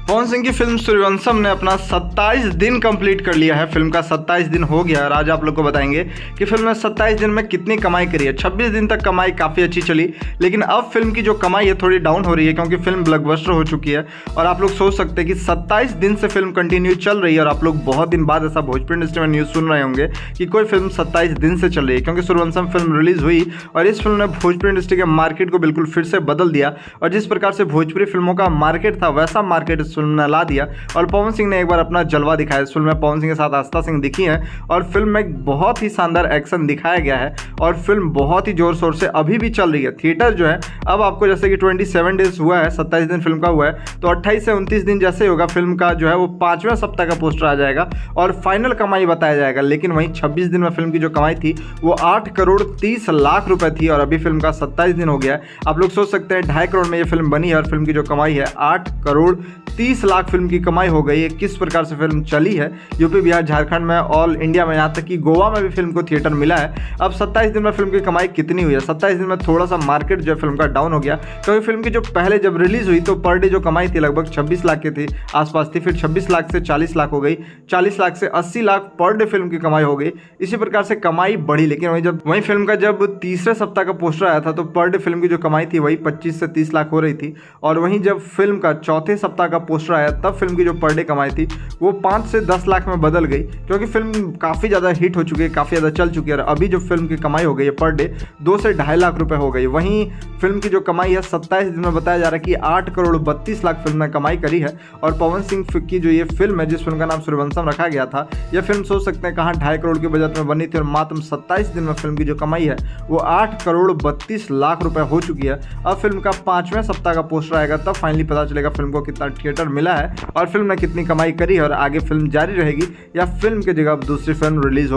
पवन सिंह की फिल्म सूर्यवंशम ने अपना 27 दिन कंप्लीट कर लिया है। फिल्म का 27 दिन हो गया और आज आप लोग को बताएंगे कि फिल्म ने 27 दिन में कितनी कमाई करी है। 26 दिन तक कमाई काफ़ी अच्छी चली, लेकिन अब फिल्म की जो कमाई है थोड़ी डाउन हो रही है क्योंकि फिल्म ब्लॉकबस्टर हो चुकी है। और आप लोग सोच सकते हैं कि 27 दिन से फिल्म कंटिन्यू चल रही है और आप लोग बहुत दिन बाद ऐसा भोजपुरी इंडस्ट्री में न्यूज़ सुन रहे होंगे कि कोई फिल्म 27 दिन से चल रही है, क्योंकि सूर्यवंशम फिल्म रिलीज हुई और इस फिल्म ने भोजपुरी इंडस्ट्री के मार्केट को बिल्कुल फिर से बदल दिया। और जिस प्रकार से भोजपुरी फिल्मों का मार्केट था वैसा मार्केट इस फिल्म ने ला दिया और पवन सिंह ने एक बार अपना जलवा दिखाया। इस फिल्म में पवन सिंह के साथ आस्था सिंह दिखी है और फिल्म में बहुत ही शानदार एक्शन दिखाया गया है और फिल्म बहुत ही जोर शोर से अभी भी चल रही है। थिएटर जो है अब आपको जैसे कि 27 डेज हुआ है, 27 दिन फिल्म का हुआ है, तो 28 से 29 दिन जैसे ही होगा फिल्म का जो है वो 5वें सप्ताह का पोस्टर आ जाएगा और फाइनल कमाई बताया जाएगा। लेकिन वहीं 26 दिन में फिल्म की जो कमाई थी वो 8 करोड़ 30 लाख रुपए थी और अभी फिल्म का 27 दिन हो गया है। आप लोग सोच सकते हैं 2.5 करोड़ में ये फिल्म बनी है और फिल्म की जो कमाई है 8 करोड़ 30 लाख फिल्म की कमाई हो गई है। किस प्रकार से फिल्म चली है यूपी, बिहार, झारखंड में, ऑल इंडिया में, यहाँ तक कि गोवा में भी फिल्म को थिएटर मिला है। अब 27 दिन में फिल्म की कमाई कितनी हुई है? 27 दिन में थोड़ा सा मार्केट जो है फिल्म का डाउन हो गया, क्योंकि फिल्म की जो पहले जब रिलीज हुई तो पर डे जो कमाई थी लगभग 26 लाख की थी आसपास थी, फिर 26 लाख से 40 लाख हो गई, 40 लाख से 80 लाख पर डे फिल्म की कमाई हो गई। इसी प्रकार से कमाई बढ़ी, लेकिन वहीं फिल्म का जब तीसरे सप्ताह का पोस्टर आया था तो पर डे फिल्म की जो कमाई थी वही 25 से 30 लाख हो रही थी। और वहीं जब फिल्म का चौथे सप्ताह का पोस्टर आया तब फिल्म की जो पर डे कमाई थी वो 5 से 10 लाख में बदल गई, क्योंकि फिल्म काफ़ी ज़्यादा हिट हो चुकी है, काफ़ी ज़्यादा चल चुकी है। और अभी जो फिल्म की कमाई हो गई है पर डे 2 से 2.5 लाख रुपए हो गई। वहीं फिल्म की जो कमाई है 27 दिन में बताया जा रहा है कि 8 करोड़ 32 लाख फिल्म ने कमाई करी है। और पवन सिंह की जो ये फिल्म है, जिस फिल्म का नाम सूर्यवंशम रखा गया था, यह फिल्म सोच सकते हैं कहाँ 2.5 करोड़ के बजट में बनी थी और मात्र 27 दिन में फिल्म की जो कमाई है वो 8 करोड़ 32 लाख रुपए हो चुकी है। अब फिल्म का 5वें सप्ताह का पोस्टर आएगा तब फाइनली पता चलेगा फिल्म को कितना थिएटर मिला है और फिल्म ने कितनी कमाई करी है और आगे फिल्म जारी रहेगी या फिल्म की जगह दूसरी फिल्म रिलीज होगी।